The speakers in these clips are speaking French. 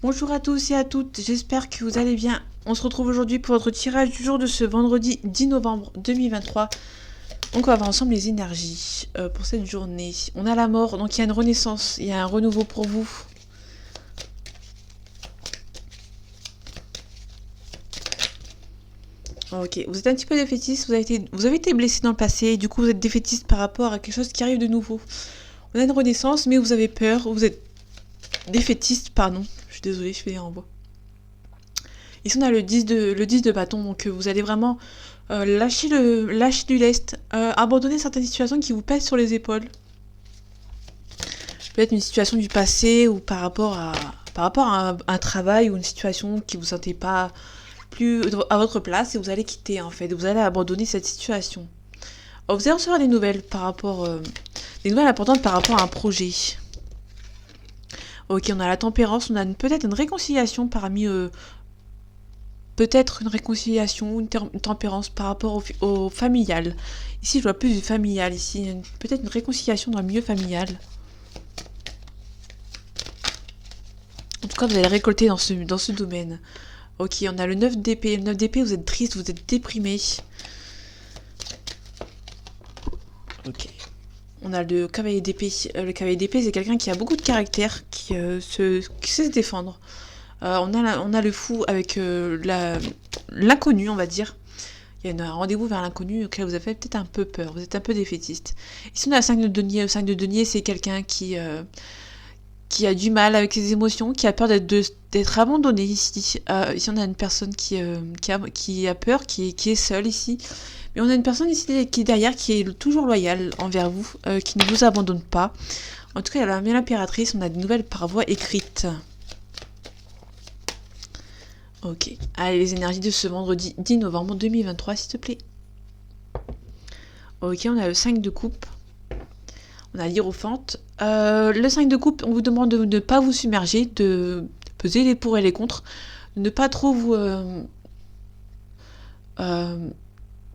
Bonjour à tous et à toutes, j'espère que vous allez bien. On se retrouve aujourd'hui pour votre tirage du jour de ce vendredi 10 novembre 2023. Donc on va voir ensemble les énergies pour cette journée. On a la mort, donc il y a une renaissance, il y a un renouveau pour vous. Ok, vous êtes un petit peu défaitiste, vous avez été blessé dans le passé, et du coup vous êtes défaitiste par rapport à quelque chose qui arrive de nouveau. On a une renaissance, mais vous avez peur, vous êtes défaitiste, pardon. Je suis désolée, je fais des renvois. Ici on a le 10 de bâton, donc vous allez vraiment lâcher du lest, abandonner certaines situations qui vous pèsent sur les épaules. Peut-être une situation du passé ou par rapport à un travail ou une situation qui vous sentez pas plus à votre place et vous allez quitter en fait, vous allez abandonner cette situation. Alors, vous allez recevoir des nouvelles des nouvelles importantes par rapport à un projet. Ok, on a la tempérance, on a peut-être une réconciliation parmi peut-être une réconciliation ou une tempérance par rapport au familial. Ici, je vois plus du familial. Ici, peut-être une réconciliation dans le milieu familial. En tout cas, vous allez récolter dans ce domaine. Ok, on a le 9 d'épée. Le 9 d'épée, vous êtes triste, vous êtes déprimé. Ok. On a le cavalier d'épée. Le cavalier d'épée, c'est quelqu'un qui a beaucoup de caractère, qui sait se défendre. On a le fou avec l'inconnu, on va dire. Il y a un rendez-vous vers l'inconnu auquel vous avez peut-être un peu peur, vous êtes un peu défaitiste. Ici on a le 5 de denier. Le 5 de denier, c'est quelqu'un qui a du mal avec ses émotions, qui a peur d'être abandonné ici. Ici on a une personne qui a peur, qui est seule ici. Mais on a une personne ici qui est derrière, qui est toujours loyale envers vous, qui ne vous abandonne pas. En tout cas, il y a bien l'impératrice, on a des nouvelles par voie écrite. Ok. Allez, les énergies de ce vendredi 10 novembre 2023, s'il te plaît. Ok, on a le 5 de coupe. On a l'hiérophante. Le 5 de coupe, on vous demande de ne pas vous submerger, de peser les pour et les contre, de ne pas trop vous...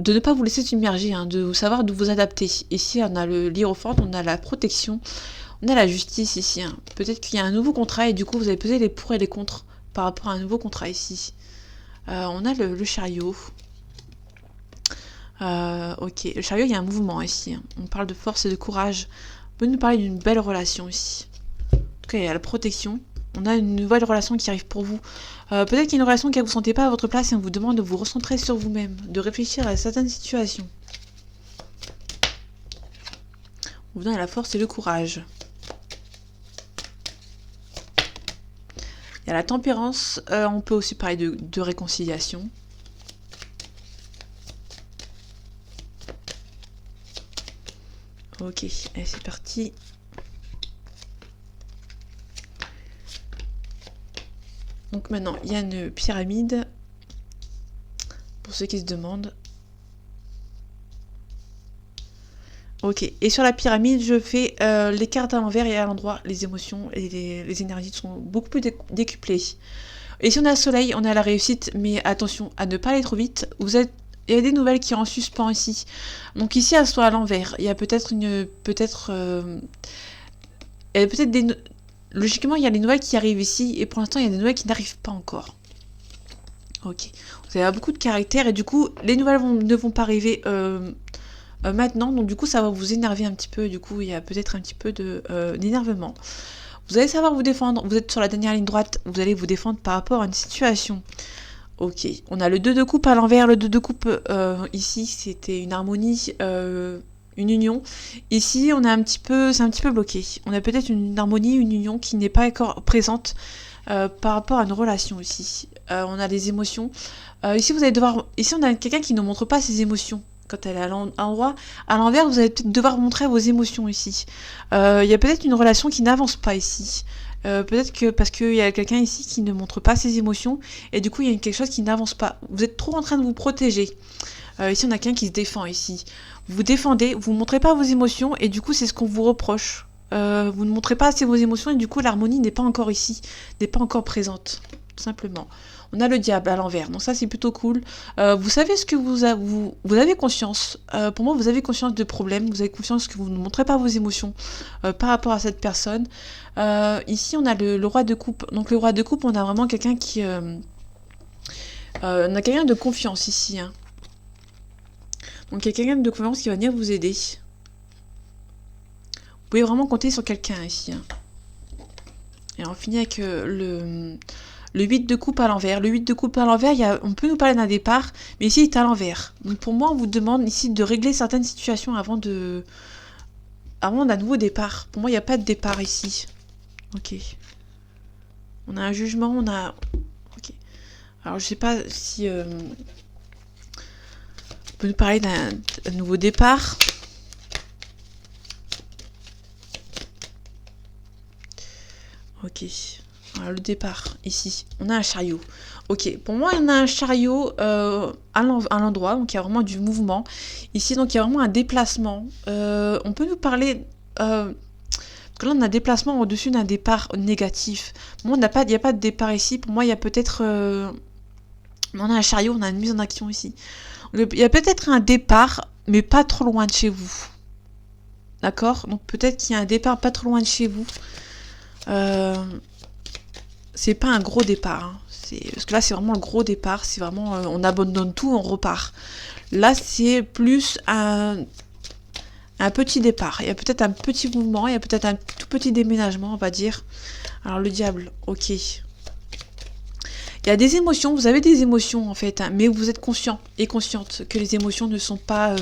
de ne pas vous laisser submerger, de savoir d'où vous adapter. Ici, on a l'hiérophante, on a la protection, on a la justice ici. Peut-être qu'il y a un nouveau contrat et du coup, vous allez peser les pour et les contre par rapport à un nouveau contrat ici. On a le chariot. Ok, le chariot, il y a un mouvement ici. On parle de force et de courage. On peut nous parler d'une belle relation ici. En tout cas, il y a la protection. On a une nouvelle relation qui arrive pour vous. Peut-être qu'il y a une relation que vous ne sentez pas à votre place et on vous demande de vous recentrer sur vous-même, de réfléchir à certaines situations. On vous donne la force et le courage. Il y a la tempérance. On peut aussi parler de réconciliation. Ok, allez, c'est parti. Donc maintenant, il y a une pyramide. Pour ceux qui se demandent. Ok, et sur la pyramide, je fais les cartes à l'envers et à l'endroit. Les émotions et les énergies sont beaucoup plus décuplées. Et si on a le soleil, on a la réussite, mais attention à ne pas aller trop vite. Il y a des nouvelles qui sont en suspens ici. Donc ici, elles sont à l'envers. Il y a logiquement, il y a des nouvelles qui arrivent ici, et pour l'instant, il y a des nouvelles qui n'arrivent pas encore. Ok. Vous avez beaucoup de caractère, et du coup, les nouvelles ne vont pas arriver maintenant, donc du coup, ça va vous énerver un petit peu. Du coup, il y a peut-être un petit peu d'énervement. Vous allez savoir vous défendre. Vous êtes sur la dernière ligne droite, vous allez vous défendre par rapport à une situation. Ok, on a le 2 de coupe à l'envers. Le 2 de coupe, ici, c'était une harmonie, une union. Ici, c'est un petit peu bloqué. On a peut-être une harmonie, une union qui n'est pas encore présente par rapport à une relation ici. On a des émotions. Ici, on a quelqu'un qui ne montre pas ses émotions. Quand elle est à l'endroit, à l'envers, vous allez peut-être devoir montrer vos émotions ici. Il y a peut-être une relation qui n'avance pas ici. Peut-être que parce qu'il y a quelqu'un ici qui ne montre pas ses émotions et du coup il y a quelque chose qui n'avance pas. Vous êtes trop en train de vous protéger. Ici on a quelqu'un qui se défend ici. Vous défendez, vous ne montrez pas vos émotions et du coup c'est ce qu'on vous reproche. Vous ne montrez pas assez vos émotions et du coup l'harmonie n'est pas encore ici, n'est pas encore présente, tout simplement. On a le diable à l'envers, donc ça c'est plutôt cool. Vous savez ce que vous avez conscience. Pour moi, vous avez conscience de problèmes, vous avez conscience que vous ne montrez pas vos émotions par rapport à cette personne. Ici, on a le roi de coupe. Donc le roi de coupe, on a vraiment quelqu'un qui... on a quelqu'un de confiance ici. Hein. Donc il y a quelqu'un de confiance qui va venir vous aider. Vous pouvez vraiment compter sur quelqu'un ici. Hein. Et on finit avec le 8 de coupe à l'envers. Le 8 de coupe à l'envers, on peut nous parler d'un départ, mais ici il est à l'envers. Donc pour moi, on vous demande ici de régler certaines situations avant d'un nouveau départ. Pour moi, il n'y a pas de départ ici. Ok. On a un jugement, on a... Ok. Alors je sais pas si... on peut nous parler d'un nouveau départ. Ok. Alors, le départ, ici, on a un chariot. Ok, pour moi, on a un chariot à l'endroit, donc il y a vraiment du mouvement. Ici, donc il y a vraiment un déplacement. On peut nous parler... parce que là, on a un déplacement au-dessus d'un départ négatif. Bon, il n'y a pas de départ ici. Pour moi, il y a peut-être... on a un chariot, on a une mise en action ici. Il y a peut-être un départ, mais pas trop loin de chez vous. D'accord? Donc peut-être qu'il y a un départ pas trop loin de chez vous. C'est pas un gros départ. Hein. Parce que là, c'est vraiment le gros départ. C'est vraiment... on abandonne tout, on repart. Là, c'est plus un petit départ. Il y a peut-être un petit mouvement. Il y a peut-être un tout petit déménagement, on va dire. Alors, le diable, ok. Il y a des émotions. Vous avez des émotions, en fait. Hein, mais vous êtes conscient et consciente que les émotions ne sont pas...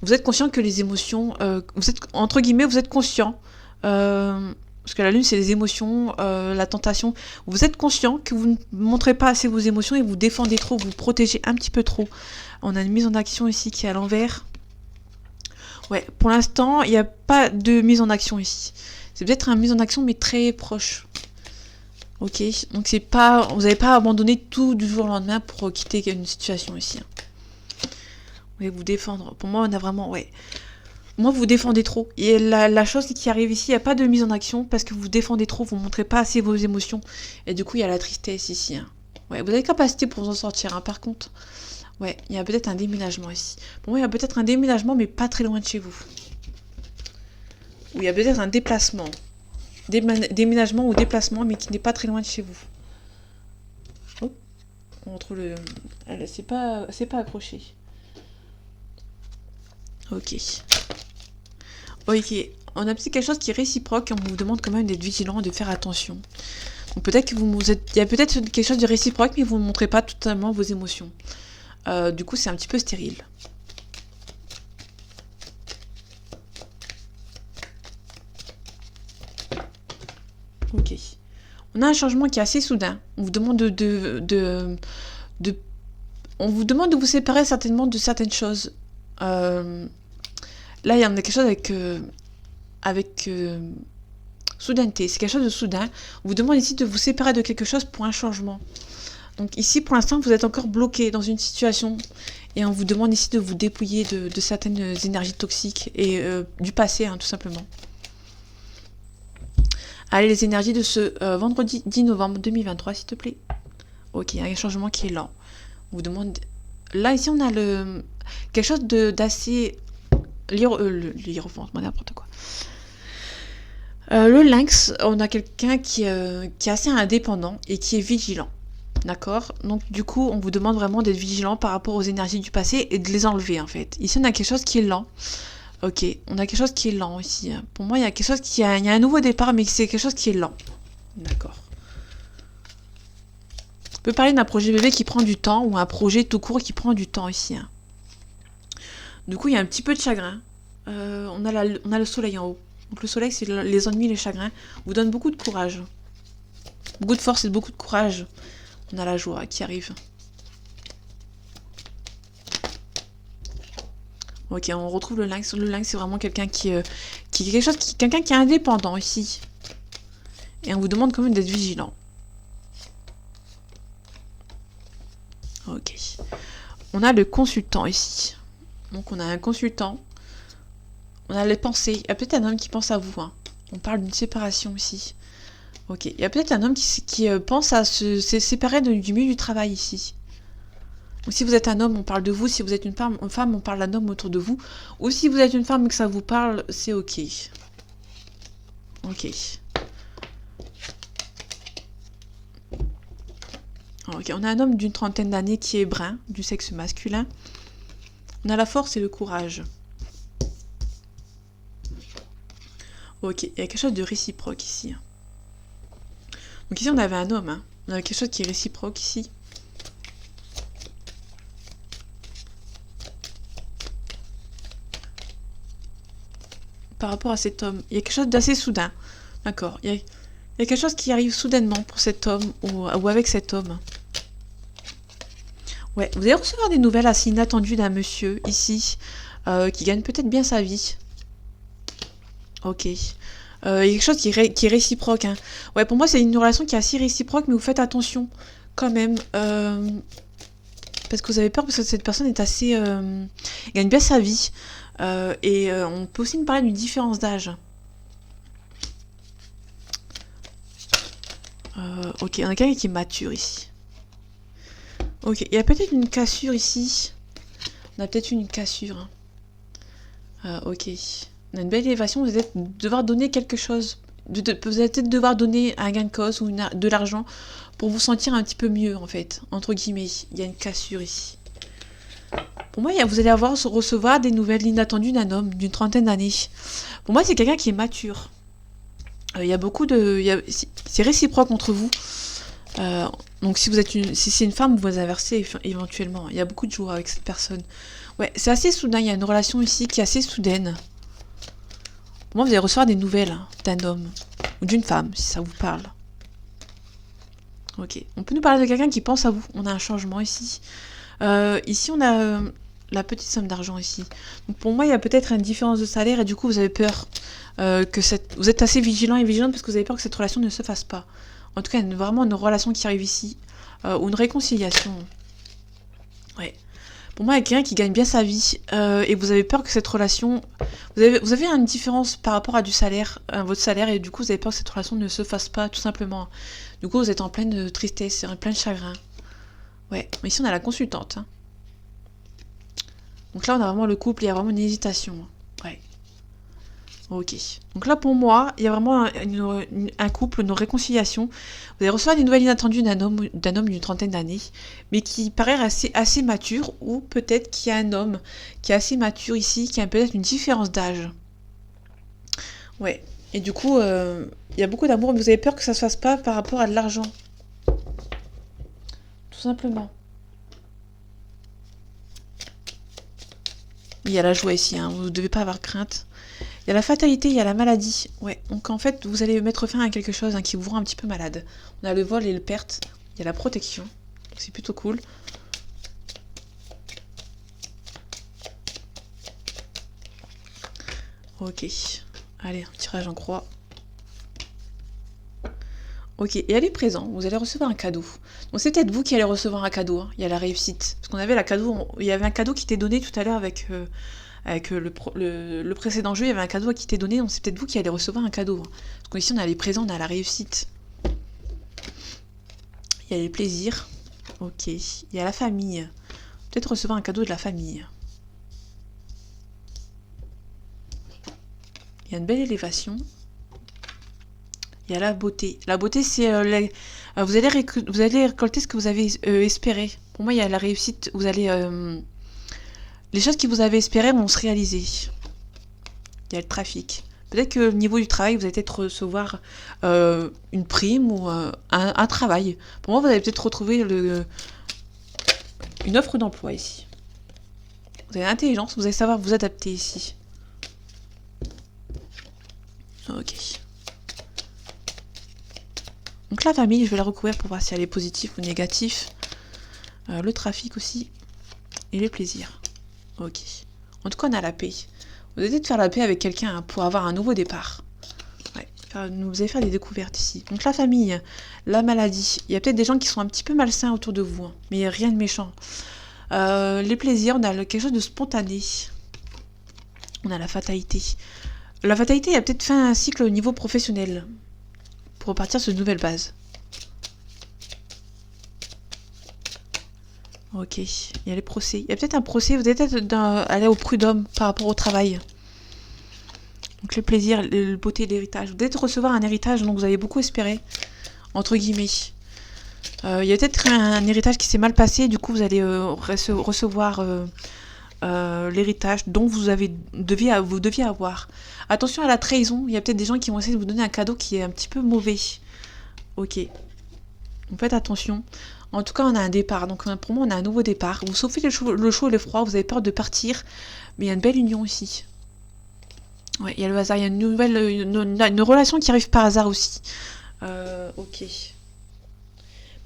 Vous êtes conscient que les émotions... vous êtes, entre guillemets, vous êtes conscient... parce que la lune, c'est les émotions, la tentation. Vous êtes conscient que vous ne montrez pas assez vos émotions et vous défendez trop, vous protégez un petit peu trop. On a une mise en action ici qui est à l'envers. Ouais, pour l'instant, il n'y a pas de mise en action ici. C'est peut-être une mise en action, mais très proche. Ok, donc c'est pas, vous n'avez pas abandonné tout du jour au lendemain pour quitter une situation ici. Vous vous défendre. Pour moi, on a vraiment... Ouais. Moi, vous défendez trop. Et la chose qui arrive ici, il n'y a pas de mise en action parce que vous défendez trop, vous ne montrez pas assez vos émotions. Et du coup, il y a la tristesse ici. Hein. Ouais, vous avez capacité pour vous en sortir. Hein. Par contre, ouais, il y a peut-être un déménagement ici. Pour moi, il y a peut-être un déménagement, mais pas très loin de chez vous. Ou il y a peut-être un déplacement. Déménagement ou déplacement, mais qui n'est pas très loin de chez vous. Oh, entre le... C'est pas accroché. Ok. Ok, on a peut-être quelque chose qui est réciproque et on vous demande quand même d'être vigilant et de faire attention. Donc peut-être que il y a peut-être quelque chose de réciproque mais vous ne montrez pas totalement vos émotions. Du coup, c'est un petit peu stérile. Ok. On a un changement qui est assez soudain. On vous demande on vous demande de vous séparer certainement de certaines choses. Là, il y en a quelque chose avec soudaineté. C'est quelque chose de soudain. On vous demande ici de vous séparer de quelque chose pour un changement. Donc ici, pour l'instant, vous êtes encore bloqué dans une situation. Et on vous demande ici de vous dépouiller de certaines énergies toxiques et du passé, hein, tout simplement. Allez, les énergies de ce vendredi 10 novembre 2023, s'il te plaît. Ok, il y a un changement qui est lent. On vous demande... Là, ici, on a quelque chose d'assez... n'importe quoi. Le lynx, on a quelqu'un qui est assez indépendant et qui est vigilant. D'accord? Donc du coup, on vous demande vraiment d'être vigilant par rapport aux énergies du passé et de les enlever en fait. Ici, on a quelque chose qui est lent. Ok, on a quelque chose qui est lent ici. Pour moi, il y a quelque chose il y a un nouveau départ, mais c'est quelque chose qui est lent. D'accord. On peut parler d'un projet bébé qui prend du temps ou un projet tout court qui prend du temps ici. Du coup, il y a un petit peu de chagrin. On a le soleil en haut. Donc le soleil, c'est les ennuis, les chagrins. Vous donne beaucoup de courage. Beaucoup de force et beaucoup de courage. On a la joie qui arrive. Ok, on retrouve le lynx. Le lynx, c'est vraiment quelqu'un quelqu'un qui est indépendant ici. Et on vous demande quand même d'être vigilant. Ok. On a le consultant ici. Donc on a un consultant. On a les pensées. Il y a peut-être un homme qui pense à vous. Hein. On parle d'une séparation ici. Ok, il y a peut-être un homme qui pense à se séparer du milieu du travail ici. Donc si vous êtes un homme, on parle de vous. Si vous êtes une femme, on parle d'un homme autour de vous. Ou si vous êtes une femme et que ça vous parle, c'est ok. Ok. Ok, on a un homme d'une trentaine d'années qui est brun, du sexe masculin. On a la force et le courage. Ok, il y a quelque chose de réciproque ici. Donc ici, on avait un homme. Hein. On a quelque chose qui est réciproque ici. Par rapport à cet homme, il y a quelque chose d'assez soudain. D'accord. Il y a quelque chose qui arrive soudainement pour cet homme ou avec cet homme. Ouais, vous allez recevoir des nouvelles assez inattendues d'un monsieur ici qui gagne peut-être bien sa vie. Ok. Il y a quelque chose qui est réciproque. Hein. Ouais, pour moi, c'est une relation qui est assez réciproque, mais vous faites attention quand même. Parce que vous avez peur parce que cette personne est assez... gagne bien sa vie. Et on peut aussi nous parler d'une différence d'âge. Ok, on a quelqu'un qui est mature ici. Ok, il y a peut-être une cassure ici. On a peut-être une cassure. Ok. On a une belle élévation, vous allez devoir donner quelque chose. Vous allez peut-être devoir donner un gain de cause ou de l'argent pour vous sentir un petit peu mieux, en fait. Entre guillemets, il y a une cassure ici. Pour moi, vous allez recevoir des nouvelles inattendues d'un homme d'une trentaine d'années. Pour moi, c'est quelqu'un qui est mature. Il y a beaucoup de... C'est réciproque entre vous. Donc si c'est une femme, vous vous inversez éventuellement. Il y a beaucoup de jours avec cette personne. Ouais, c'est assez soudain. Il y a une relation ici qui est assez soudaine. Pour moi, vous allez recevoir des nouvelles d'un homme ou d'une femme, si ça vous parle. Ok. On peut nous parler de quelqu'un qui pense à vous. On a un changement ici. Ici, on a la petite somme d'argent ici. Donc pour moi, il y a peut-être une différence de salaire et du coup, vous avez peur vous êtes assez vigilant et vigilante parce que vous avez peur que cette relation ne se fasse pas. En tout cas, il y a vraiment une relation qui arrive ici. Ou une réconciliation. Ouais. Pour moi, il y a quelqu'un qui gagne bien sa vie et vous avez peur que cette relation... Vous avez une différence par rapport à votre salaire, et du coup, vous avez peur que cette relation ne se fasse pas, tout simplement. Du coup, vous êtes en pleine tristesse, en plein chagrin. Ouais, mais ici, on a la consultante. Hein. Donc là, on a vraiment le couple, il y a vraiment une hésitation. Ouais. Ok. Donc là, pour moi, il y a vraiment un couple, une réconciliation. Vous allez recevoir des nouvelles inattendues d'un homme d'une trentaine d'années, mais qui paraît assez mature, ou peut-être qu'il y a un homme qui est assez mature ici, qui a peut-être une différence d'âge. Ouais. Et du coup, il y a beaucoup d'amour, mais vous avez peur que ça se fasse pas par rapport à de l'argent. Tout simplement. Il y a la joie ici, hein. Vous ne devez pas avoir crainte. Il y a la fatalité, il y a la maladie. Ouais, donc en fait, vous allez mettre fin à quelque chose qui vous rend un petit peu malade. On a le vol et le perte. Il y a la protection. C'est plutôt cool. Ok. Allez, un tirage en croix. Ok, et elle est présente. Vous allez recevoir un cadeau. Donc c'est peut-être vous qui allez recevoir un cadeau. Hein. Il y a la réussite. Parce qu'on avait il y avait un cadeau qui était donné tout à l'heure avec le précédent jeu, il y avait un cadeau qui était donné, donc c'est peut-être vous qui allez recevoir un cadeau. Hein. Parce qu'ici, on a les présents, on a la réussite. Il y a les plaisirs. Ok. Il y a la famille. Peut-être recevoir un cadeau de la famille. Il y a une belle élévation. Il y a la beauté. La beauté, c'est... vous allez récolter ce que vous avez espéré. Pour moi, il y a la réussite. Vous allez... les choses que vous avez espérées vont se réaliser. Il y a le trafic. Peut-être que au niveau du travail, vous allez peut-être recevoir une prime ou un travail. Pour moi, vous allez peut-être retrouver une offre d'emploi ici. Vous avez l'intelligence, vous allez savoir vous adapter ici. Ok. Donc la famille, je vais la recouvrir pour voir si elle est positive ou négative. Le trafic aussi. Et les plaisirs. Ok. En tout cas, on a la paix. Vous allez peut-être faire la paix avec quelqu'un hein, pour avoir un nouveau départ. Ouais. Vous allez faire des découvertes ici. Donc la famille, la maladie. Il y a peut-être des gens qui sont un petit peu malsains autour de vous. Hein, mais rien de méchant. Les plaisirs, on a quelque chose de spontané. On a la fatalité. La fatalité, il y a peut-être fait un cycle au niveau professionnel. pour repartir sur une nouvelle base. Ok, il y a les procès. Il y a peut-être un procès, vous allez peut-être aller au prud'homme par rapport au travail. Donc le plaisir, le beauté, l'héritage. Vous allez peut-être recevoir un héritage dont vous avez beaucoup espéré, entre guillemets. Il y a peut-être un héritage qui s'est mal passé, du coup vous allez recevoir l'héritage dont vous deviez avoir. Attention à la trahison, il y a peut-être des gens qui vont essayer de vous donner un cadeau qui est un petit peu mauvais. Ok, donc faites attention. En tout cas, on a un départ, donc pour moi on a un nouveau départ. Vous souffrez le chaud et le froid, vous avez peur de partir, mais il y a une belle union ici. Ouais, il y a le hasard, il y a une relation qui arrive par hasard aussi. Ok.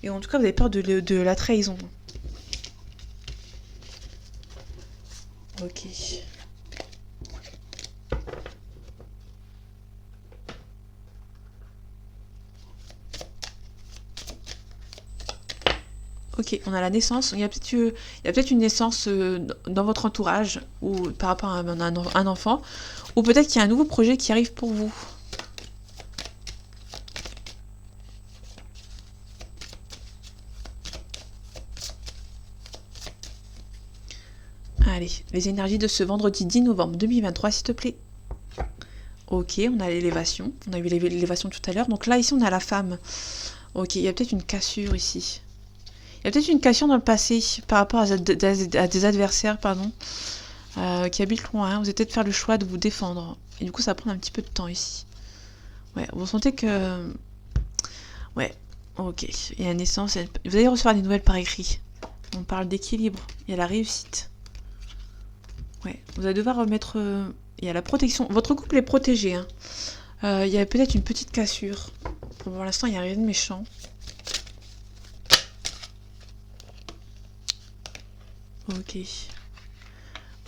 Et en tout cas, vous avez peur de la trahison. Ok. Ok, on a la naissance. Il y a peut-être une naissance dans votre entourage ou par rapport à un enfant. Ou peut-être qu'il y a un nouveau projet qui arrive pour vous. Allez, les énergies de ce vendredi 10 novembre 2023, s'il te plaît. Ok, on a l'élévation. On a eu l'élévation tout à l'heure. Donc là, ici, on a la femme. Ok, il y a peut-être une cassure ici. Il y a peut-être une cassure dans le passé par rapport à des adversaires, pardon, qui habitent loin. Vous allez peut-être faire le choix de vous défendre. Et du coup, ça va prendre un petit peu de temps ici. Ouais, vous sentez que... Ouais, ok. Il y a la naissance. Vous allez recevoir des nouvelles par écrit. On parle d'équilibre. Il y a la réussite. Ouais, vous allez devoir remettre... il y a la protection. Votre couple est protégé. Hein. Il y a peut-être une petite cassure. Pour l'instant, il n'y a rien de méchant. Ok.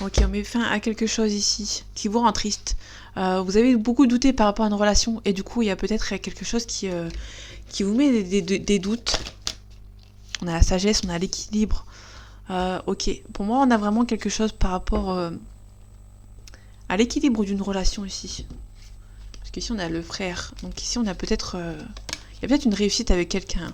Ok, on met fin à quelque chose ici qui vous rend triste. Vous avez beaucoup douté par rapport à une relation et du coup, il y a peut-être quelque chose qui vous met des doutes. On a la sagesse, on a l'équilibre. Ok, pour moi, on a vraiment quelque chose par rapport à l'équilibre d'une relation ici. Parce qu'ici, on a le frère. Donc ici, on a peut-être... il y a peut-être une réussite avec quelqu'un.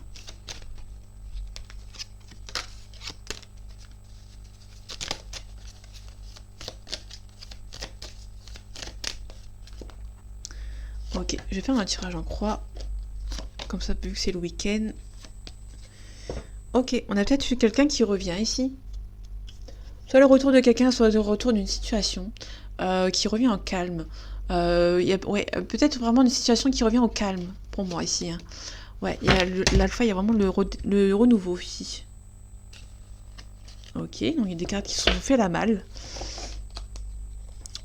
Ok, je vais faire un tirage en croix. Comme ça, vu que c'est le week-end. Ok, on a peut-être eu quelqu'un qui revient ici. Soit le retour de quelqu'un, soit le retour d'une situation qui revient en calme. Il y a peut-être vraiment une situation qui revient au calme, pour moi, ici. Hein. Ouais, l'alpha, il y a vraiment le renouveau, ici. Ok, donc il y a des cartes qui se sont fait la malle.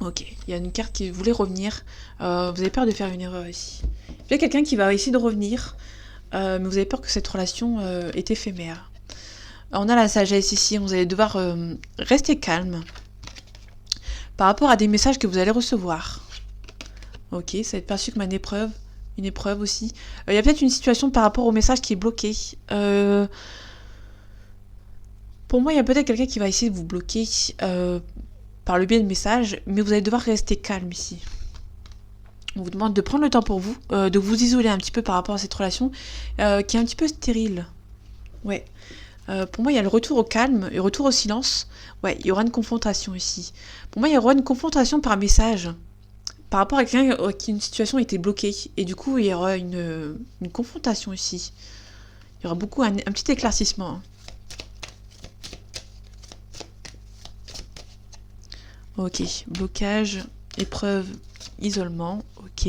Ok, il y a une carte qui voulait revenir. Vous avez peur de faire une erreur ici. Il y a quelqu'un qui va essayer de revenir, mais vous avez peur que cette relation est éphémère. Alors, on a la sagesse ici, vous allez devoir rester calme par rapport à des messages que vous allez recevoir. Ok, ça va être perçu comme une épreuve aussi. Il y a peut-être une situation par rapport au message qui est bloqué. Pour moi, il y a peut-être quelqu'un qui va essayer de vous bloquer par le biais de messages, mais vous allez devoir rester calme ici. On vous demande de prendre le temps pour vous, de vous isoler un petit peu par rapport à cette relation qui est un petit peu stérile. Ouais. Pour moi, il y a le retour au calme et le retour au silence. Ouais, il y aura une confrontation ici. Pour moi, il y aura une confrontation par message. Par rapport à quelqu'un qui une situation a été bloquée. Et du coup, il y aura une confrontation ici. Il y aura beaucoup un petit éclaircissement. Hein. Ok, blocage, épreuve, isolement. Ok.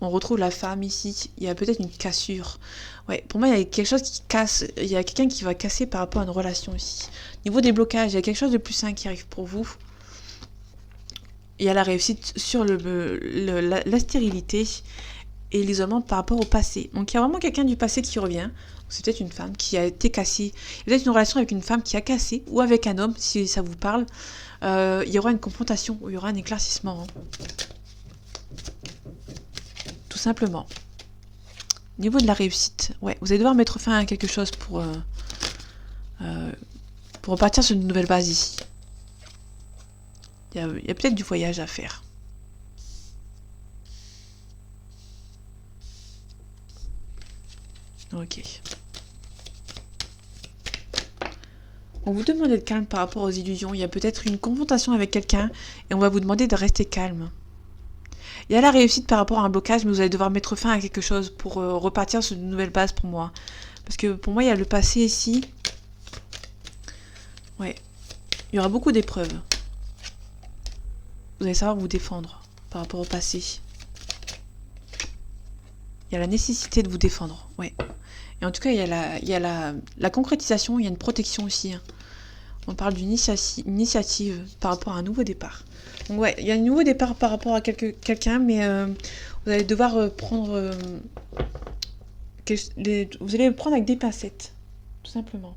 On retrouve la femme ici. Il y a peut-être une cassure. Ouais, pour moi, il y a quelque chose qui casse. Il y a quelqu'un qui va casser par rapport à une relation ici. Niveau des blocages, il y a quelque chose de plus sain qui arrive pour vous. Il y a la réussite sur la stérilité et l'isolement par rapport au passé. Donc, il y a vraiment quelqu'un du passé qui revient. C'est peut-être une femme qui a été cassée. Il y a peut-être une relation avec une femme qui a cassé ou avec un homme, si ça vous parle. Il y aura une confrontation, il y aura un éclaircissement. Hein. Tout simplement. Niveau de la réussite, ouais, vous allez devoir mettre fin à quelque chose pour repartir sur une nouvelle base ici. Il y a peut-être du voyage à faire. Ok. On vous demande d'être calme par rapport aux illusions. Il y a peut-être une confrontation avec quelqu'un et on va vous demander de rester calme. Il y a la réussite par rapport à un blocage, mais vous allez devoir mettre fin à quelque chose pour repartir sur une nouvelle base pour moi. Parce que pour moi, il y a le passé ici. Ouais. Il y aura beaucoup d'épreuves. Vous allez savoir vous défendre par rapport au passé. Il y a la nécessité de vous défendre. Ouais. Et en tout cas, il y a la concrétisation, il y a une protection aussi. Hein. On parle d'une initiative par rapport à un nouveau départ. Donc ouais, il y a un nouveau départ par rapport à quelqu'un, mais vous allez devoir prendre... vous allez le prendre avec des pincettes, tout simplement.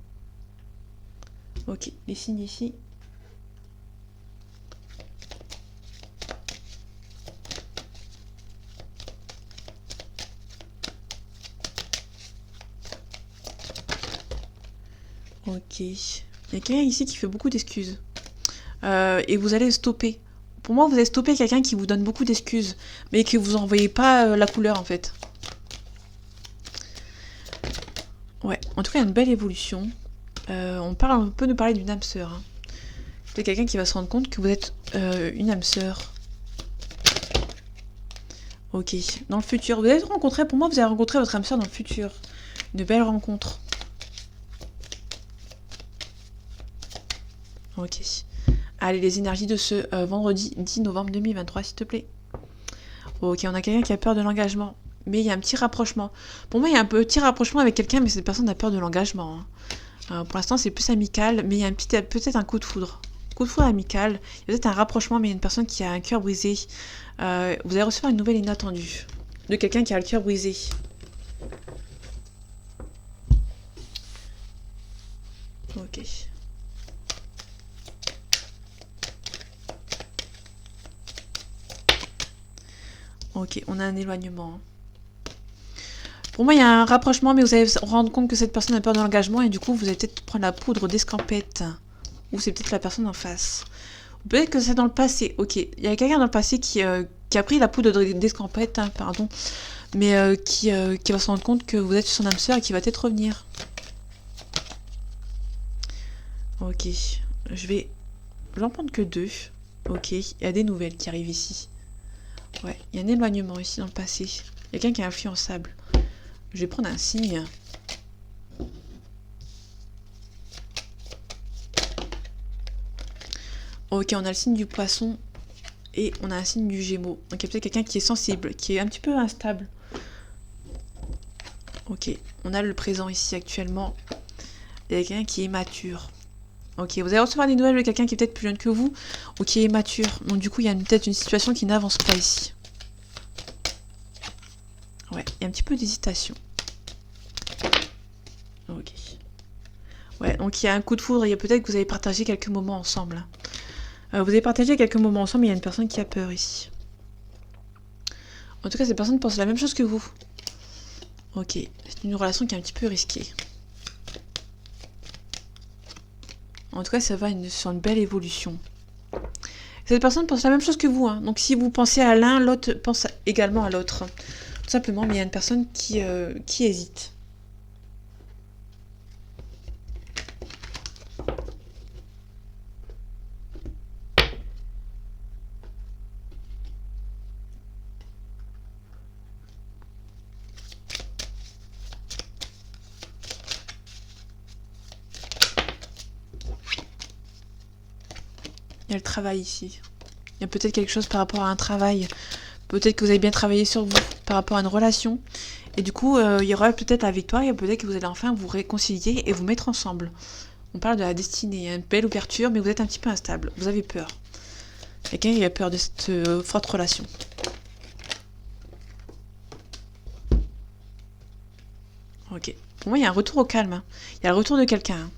Ok, les signes ici. Ok. Il y a quelqu'un ici qui fait beaucoup d'excuses. Et vous allez stopper. Pour moi, vous allez stopper quelqu'un qui vous donne beaucoup d'excuses, mais que vous n'envoyez pas la couleur, en fait. Ouais, en tout cas, il y a une belle évolution. On peut nous parler d'une âme sœur. Hein. C'est quelqu'un qui va se rendre compte que vous êtes une âme sœur. Ok. Dans le futur, vous allez rencontrer, pour moi, vous allez rencontrer votre âme sœur dans le futur. Une belle rencontre. Ok. Allez, les énergies de ce vendredi 10 novembre 2023, s'il te plaît. Ok, on a quelqu'un qui a peur de l'engagement. Mais il y a un petit rapprochement. Pour moi, il y a un petit rapprochement avec quelqu'un, mais cette personne a peur de l'engagement. Hein. Pour l'instant, c'est plus amical, mais il y a peut-être un coup de foudre. Coup de foudre amical. Il y a peut-être un rapprochement, mais il y a une personne qui a un cœur brisé. Vous allez recevoir une nouvelle inattendue. De quelqu'un qui a le cœur brisé. Ok. Ok, on a un éloignement. Hein. Pour moi, il y a un rapprochement, mais vous allez vous rendre compte que cette personne a peur de l'engagement et du coup, vous allez peut-être prendre la poudre d'escampette. Ou c'est peut-être la personne en face. Ou peut-être que c'est dans le passé. Ok, il y a quelqu'un dans le passé qui a pris la poudre d'escampette, hein, pardon, mais qui va se rendre compte que vous êtes son âme sœur et qui va peut-être revenir. Ok, je vais en prendre que 2. Ok, il y a des nouvelles qui arrivent ici. Ouais, il y a un éloignement ici dans le passé. Il y a quelqu'un qui est influençable. Je vais prendre un signe. Ok, on a le signe du poisson et on a un signe du gémeaux. Donc il y a peut-être quelqu'un qui est sensible, qui est un petit peu instable. Ok, on a le présent ici actuellement. Il y a quelqu'un qui est mature. Ok, vous allez recevoir des nouvelles de quelqu'un qui est peut-être plus jeune que vous ou qui est mature. Donc du coup, il y a peut-être une situation qui n'avance pas ici. Ouais, il y a un petit peu d'hésitation. Ok. Ouais, donc il y a un coup de foudre, il y a peut-être que vous avez partagé quelques moments ensemble. Vous avez partagé quelques moments ensemble, mais il y a une personne qui a peur ici. En tout cas, cette personne pense la même chose que vous. Ok, c'est une relation qui est un petit peu risquée. En tout cas, ça va sur une belle évolution. Cette personne pense la même chose que vous. Hein. Donc si vous pensez à l'un, l'autre pense également à l'autre. Tout simplement, mais il y a une personne qui hésite. Il y a le travail ici. Il y a peut-être quelque chose par rapport à un travail. Peut-être que vous avez bien travaillé sur vous par rapport à une relation. Et du coup, il y aura peut-être la victoire et peut-être que vous allez enfin vous réconcilier et vous mettre ensemble. On parle de la destinée. Il y a une belle ouverture, mais vous êtes un petit peu instable. Vous avez peur. Quelqu'un qui a peur de cette forte relation. Ok. Pour moi, il y a un retour au calme. Hein. Il y a le retour de quelqu'un. Hein.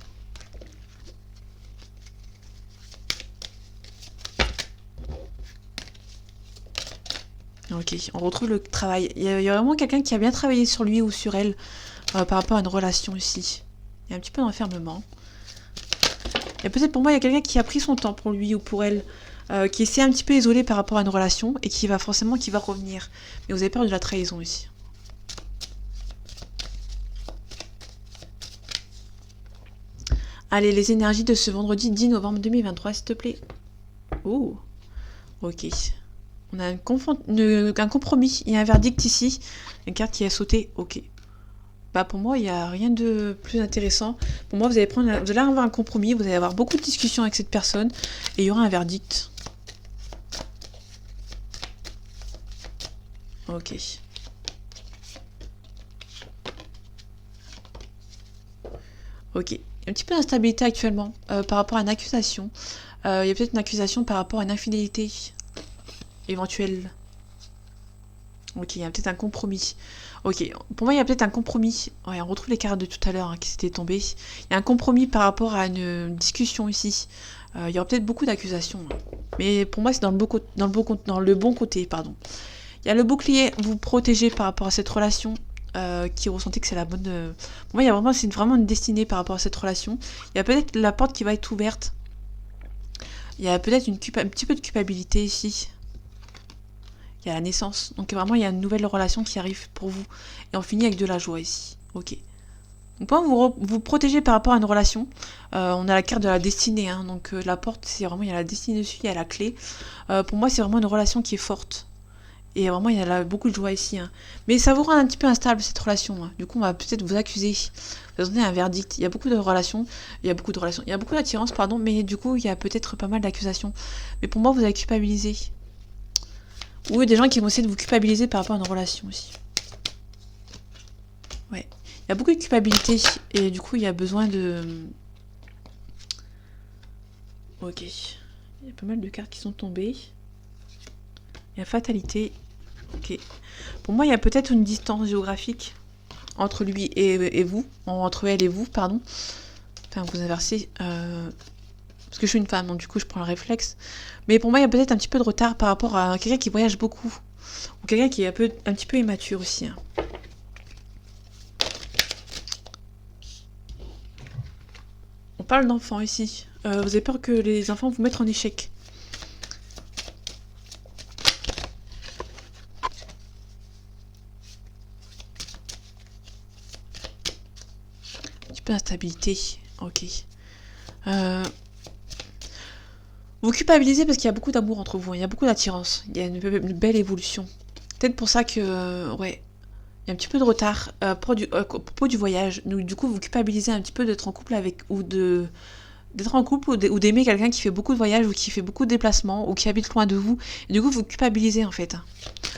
Ok, on retrouve le travail. Il y a vraiment quelqu'un qui a bien travaillé sur lui ou sur elle par rapport à une relation ici. Il y a un petit peu d'enfermement. Et peut-être pour moi, il y a quelqu'un qui a pris son temps pour lui ou pour elle, qui s'est un petit peu isolé par rapport à une relation et qui va revenir. Mais vous avez peur de la trahison ici. Allez, les énergies de ce vendredi 10 novembre 2023, s'il te plaît. Oh, ok. On a un compromis. Il y a un verdict ici. Une carte qui a sauté. Ok. Bah pour moi, il n'y a rien de plus intéressant. Pour moi, vous allez avoir un compromis. Vous allez avoir beaucoup de discussions avec cette personne. Et il y aura un verdict. Ok. Ok. Il y a un petit peu d'instabilité actuellement par rapport à une accusation. Il y a peut-être une accusation par rapport à une infidélité éventuelle. Ok, il y a peut-être un compromis. Ok, pour moi, il y a peut-être un compromis. Ouais, on retrouve les cartes de tout à l'heure qui s'étaient tombées. Il y a un compromis par rapport à une discussion ici. Il y aura peut-être beaucoup d'accusations. Mais pour moi, c'est dans le bon côté, pardon. Il y a le bouclier, vous protégez par rapport à cette relation. Qui ressentez que c'est la bonne... Pour moi, il y a c'est vraiment une destinée par rapport à cette relation. Il y a peut-être la porte qui va être ouverte. Il y a peut-être un petit peu de culpabilité ici. Il y a la naissance. Donc vraiment, il y a une nouvelle relation qui arrive pour vous. Et on finit avec de la joie ici. Ok. Donc pour vous protégez par rapport à une relation. On a la carte de la destinée. Hein, donc la porte, c'est vraiment, il y a la destinée dessus, il y a la clé. Pour moi, c'est vraiment une relation qui est forte. Et vraiment, il y a beaucoup de joie ici. Hein. Mais ça vous rend un petit peu instable, cette relation. Hein. Du coup, on va peut-être vous accuser. Vous donner un verdict. Il y a beaucoup de relations. Il y a beaucoup d'attirance, pardon. Mais du coup, il y a peut-être pas mal d'accusations. Mais pour moi, vous avez culpabilisé. Ou des gens qui vont essayer de vous culpabiliser par rapport à une relation aussi. Ouais. Il y a beaucoup de culpabilité. Et du coup, il y a besoin de... Ok. Il y a pas mal de cartes qui sont tombées. Il y a fatalité. Ok. Pour moi, il y a peut-être une distance géographique entre lui et vous. Entre elle et vous, pardon. Enfin, vous inversez. Parce que je suis une femme, donc du coup, je prends le réflexe. Mais pour moi, il y a peut-être un petit peu de retard par rapport à quelqu'un qui voyage beaucoup. Ou quelqu'un qui est un petit peu immature aussi. Hein. On parle d'enfants ici. Vous avez peur que les enfants vous mettent en échec. Un petit peu d'instabilité. Ok. Vous culpabilisez parce qu'il y a beaucoup d'amour entre vous. Il y a beaucoup d'attirance. Il y a une belle évolution. Peut-être pour ça que... ouais. Il y a un petit peu de retard à propos du voyage. Donc, du coup, vous culpabilisez un petit peu d'être en couple avec... d'être en couple ou d'aimer quelqu'un qui fait beaucoup de voyages ou qui fait beaucoup de déplacements ou qui habite loin de vous. Et du coup, vous culpabilisez en fait.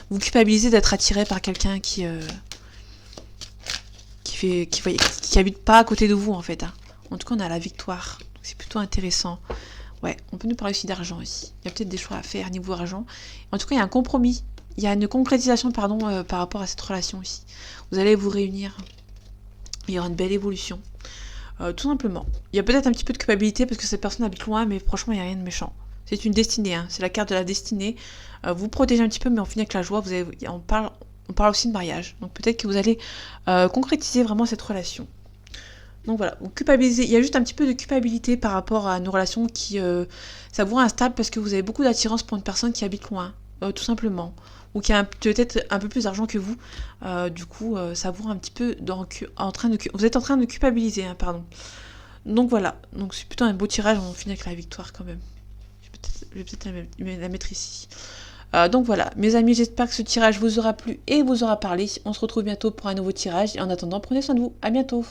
Vous culpabilisez d'être attiré par quelqu'un qui habite pas à côté de vous en fait. En tout cas, on a la victoire. C'est plutôt intéressant. Ouais, on peut nous parler aussi d'argent ici. Il y a peut-être des choix à faire niveau argent. En tout cas, il y a un compromis. Il y a une concrétisation, pardon, par rapport à cette relation ici. Vous allez vous réunir. Il y aura une belle évolution. Tout simplement. Il y a peut-être un petit peu de culpabilité parce que cette personne habite loin, mais franchement, il n'y a rien de méchant. C'est une destinée, hein. C'est la carte de la destinée. Vous protégez un petit peu, mais on finit avec la joie. On parle aussi de mariage. Donc peut-être que vous allez concrétiser vraiment cette relation. Donc voilà, vous culpabilisez. Il y a juste un petit peu de culpabilité par rapport à nos relations qui ça vous rend instable parce que vous avez beaucoup d'attirance pour une personne qui habite loin, tout simplement. Ou qui a peut-être un peu plus d'argent que vous. Du coup, ça vous rend un petit peu vous êtes en train de culpabiliser, hein, pardon. Donc voilà, donc c'est plutôt un beau tirage, on finit avec la victoire quand même. Je vais peut-être la mettre ici. Donc voilà, mes amis, j'espère que ce tirage vous aura plu et vous aura parlé. On se retrouve bientôt pour un nouveau tirage. Et en attendant, prenez soin de vous. À bientôt.